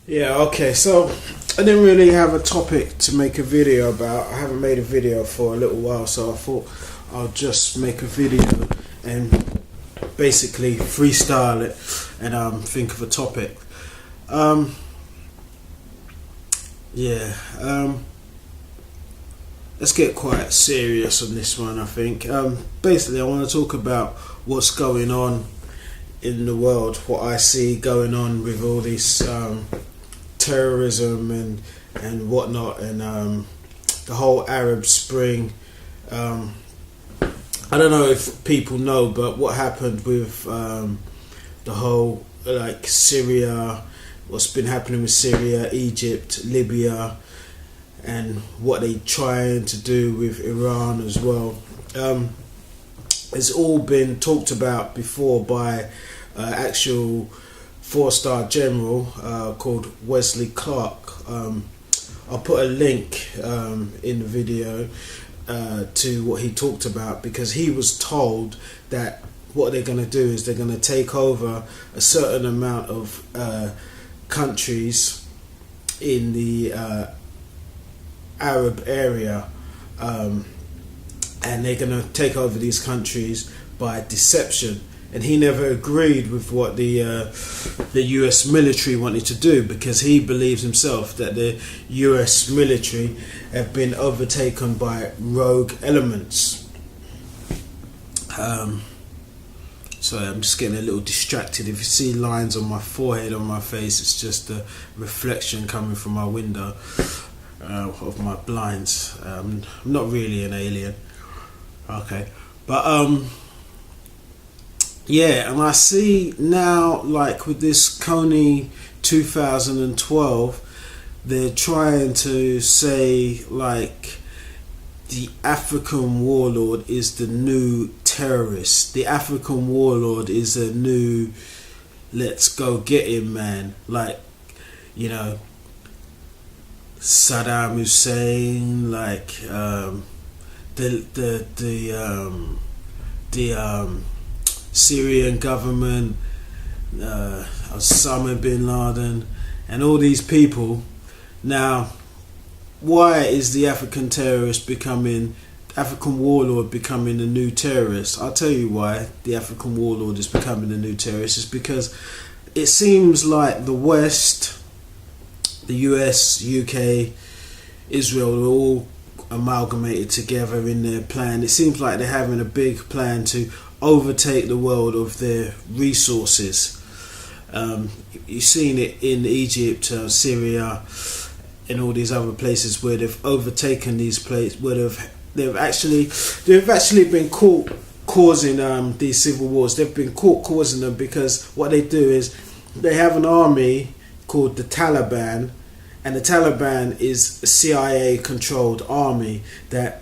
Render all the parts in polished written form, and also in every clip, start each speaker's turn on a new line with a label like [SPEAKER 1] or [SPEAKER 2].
[SPEAKER 1] Yeah, okay, so I didn't really have a topic to make a video about. I haven't made a video for a little while, so I thought I'll just make a video and basically freestyle it and think of a topic. Um, yeah, let's get quite serious on this one, I think. Basically, I want to talk about what's going on in the world, what I see going on with all this terrorism and whatnot, and the whole Arab Spring. I don't know if people know, but what happened with the whole like Syria, what's been happening with Syria, Egypt, Libya, and what they trying to do with Iran as well. It's all been talked about before by actual four-star general called Wesley Clark. I'll put a link in the video to what he talked about, because he was told that what they're going to do is they're going to take over a certain amount of countries in the Arab area, and they're going to take over these countries by deception. And he never agreed with what the US military wanted to do, because he believes himself that the US military have been overtaken by rogue elements. Sorry, I'm just getting a little distracted. If you see lines on my forehead, on my face, it's just a reflection coming from my window of my blinds. I'm not really an alien. Okay, but yeah, and I see now, like with this Coney 2012, they're trying to say like the African warlord is the new terrorist. The African warlord is a new let's go get him man. Like, you know, Saddam Hussein, like the Syrian government, Osama bin Laden, and all these people. Now, why is the African warlord becoming the new terrorist? I'll tell you why the African warlord is becoming the new terrorist. It's because it seems like the West, the US, UK, Israel are all amalgamated together in their plan. It seems like they're having a big plan to overtake the world of their resources. You've seen it in Egypt, Syria, and all these other places where they've overtaken these places, where they've actually been caught causing these civil wars. They've been caught causing them because what they do is they have an army called the Taliban, and the Taliban is a CIA-controlled army that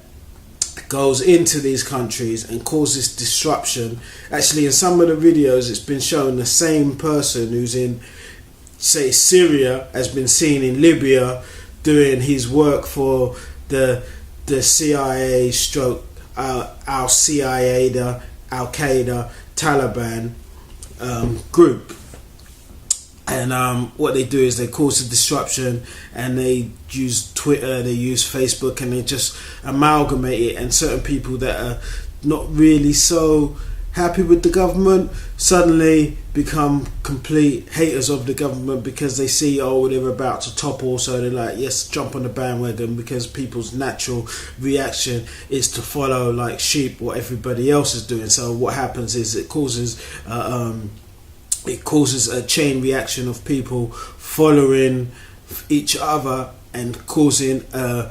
[SPEAKER 1] goes into these countries and causes disruption. Actually, in some of the videos, it's been shown the same person who's in, say, Syria has been seen in Libya doing his work for the CIA stroke Al CIA, the Al Qaeda Taliban group. And what they do is they cause a disruption, and they use Twitter, they use Facebook, and they just amalgamate it. And certain people that are not really so happy with the government suddenly become complete haters of the government, because they see, oh, they're about to topple, so they're like, yes, jump on the bandwagon, because people's natural reaction is to follow like sheep what everybody else is doing. So what happens is it causes a chain reaction of people following each other and causing a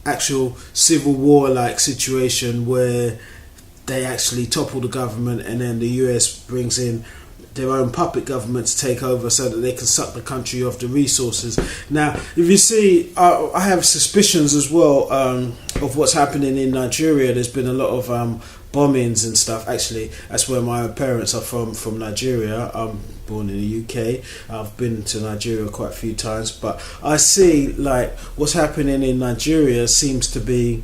[SPEAKER 1] actual civil war like situation where they actually topple the government, and then the US brings in their own puppet government to take over so that they can suck the country off the resources. Now, if you see, I have suspicions as well of what's happening in Nigeria. There's been a lot of bombings and stuff. Actually, that's where my parents are from Nigeria. I'm born in the UK. I've been to Nigeria quite a few times, but I see like what's happening in Nigeria seems to be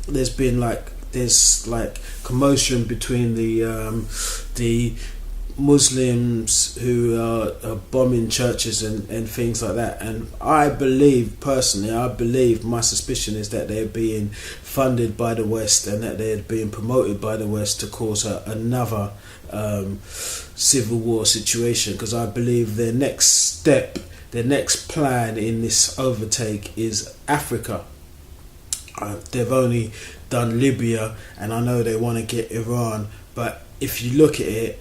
[SPEAKER 1] there's like commotion between the Muslims who are bombing churches and things like that. And I believe, personally, my suspicion is that they're being funded by the West and that they're being promoted by the West to cause another civil war situation, because I believe their next step, their next plan in this overtake is Africa. They've only done Libya, and I know they want to get Iran, but if you look at it,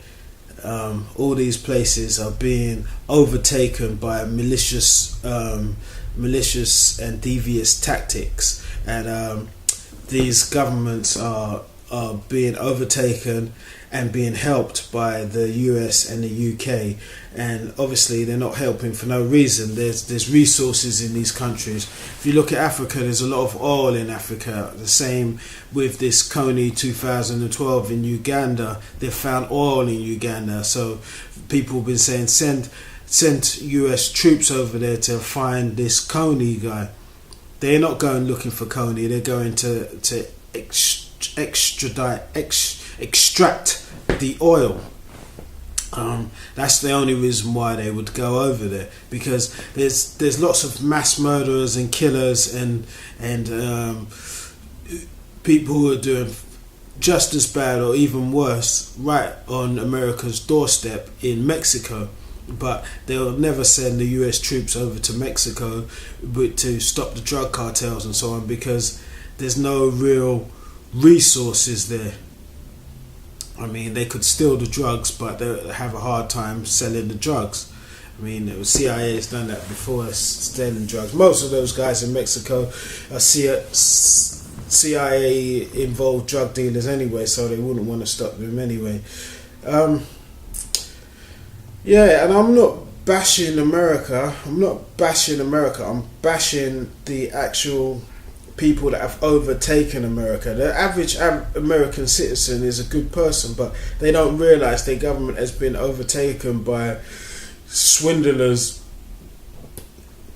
[SPEAKER 1] all these places are being overtaken by malicious and devious tactics, and these governments are being overtaken and being helped by the US and the UK, and obviously they're not helping for no reason. There's resources in these countries. If you look at Africa, there's a lot of oil in Africa. The same with this Kony 2012 in Uganda. They've found oil in Uganda, so people have been saying send US troops over there to find this Kony guy. They're not going looking for Kony. They're going to extract the oil. That's the only reason why they would go over there, because there's lots of mass murderers and killers and people who are doing just as bad or even worse right on America's doorstep in Mexico. But they'll never send the US troops over to Mexico to stop the drug cartels and so on, because there's no real resources there. I mean, they could steal the drugs, but they have a hard time selling the drugs. I mean, the CIA has done that before, stealing drugs. Most of those guys in Mexico are CIA involved drug dealers anyway, so they wouldn't want to stop them anyway. Yeah, and I'm not bashing America. I'm bashing the actual people that have overtaken America. The average American citizen is a good person, but they don't realise their government has been overtaken by swindlers,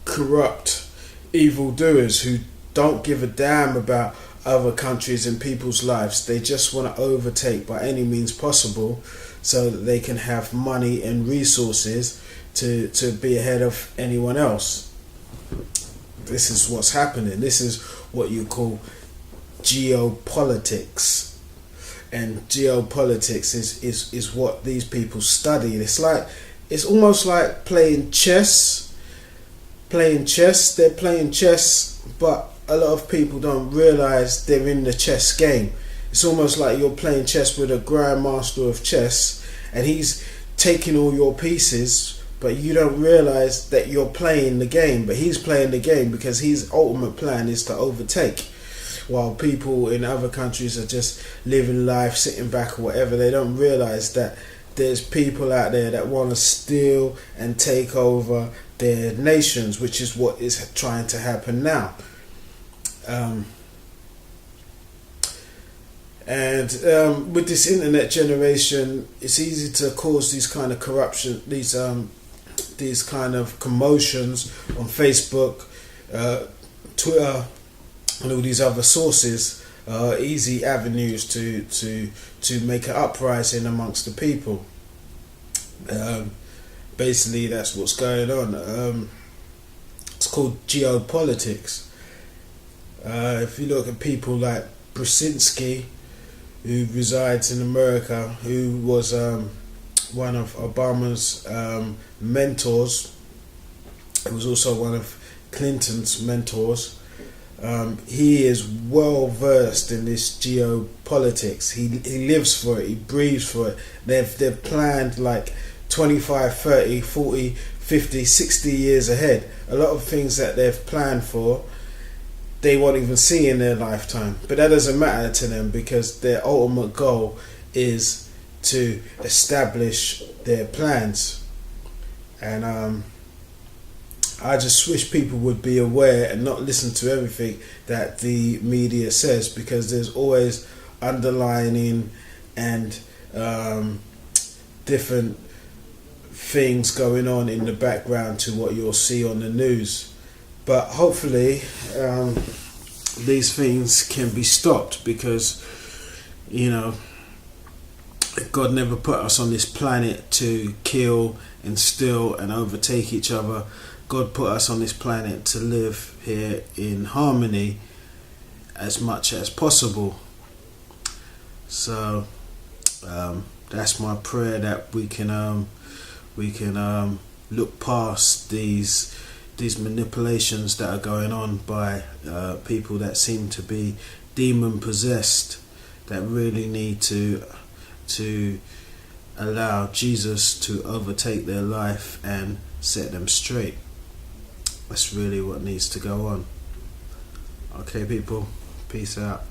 [SPEAKER 1] corrupt evildoers who don't give a damn about other countries and people's lives. They just want to overtake by any means possible so that they can have money and resources to be ahead of anyone else. This is what's happening. This is what you call geopolitics. And geopolitics is what these people study. It's almost like playing chess. They're playing chess, but a lot of people don't realise they're in the chess game. It's almost like you're playing chess with a grandmaster of chess, and he's taking all your pieces, but you don't realise that you're playing the game. But he's playing the game because his ultimate plan is to overtake, while people in other countries are just living life, sitting back or whatever. They don't realise that there's people out there that want to steal and take over their nations, which is what is trying to happen now. With this internet generation, it's easy to cause these kind of corruption, these kind of commotions on Facebook, Twitter, and all these other sources. Easy avenues to make an uprising amongst the people. Basically, that's what's going on. It's called geopolitics. If you look at people like Brzezinski, who resides in America, who was one of Obama's mentors, he was also one of Clinton's mentors. He is well versed in this geopolitics. He lives for it, he breathes for it. They've planned like 25, 30, 40, 50, 60 years ahead. A lot of things that they've planned for, they won't even see in their lifetime. But that doesn't matter to them, because their ultimate goal is to establish their plans. And I just wish people would be aware and not listen to everything that the media says, because there's always underlining and different things going on in the background to what you'll see on the news. But hopefully these things can be stopped, because God never put us on this planet to kill and steal and overtake each other. God put us on this planet to live here in harmony as much as possible. So that's my prayer, that we can look past these manipulations that are going on by people that seem to be demon possessed, that really need to allow Jesus to overtake their life and set them straight. That's really what needs to go on. Okay, people, peace out.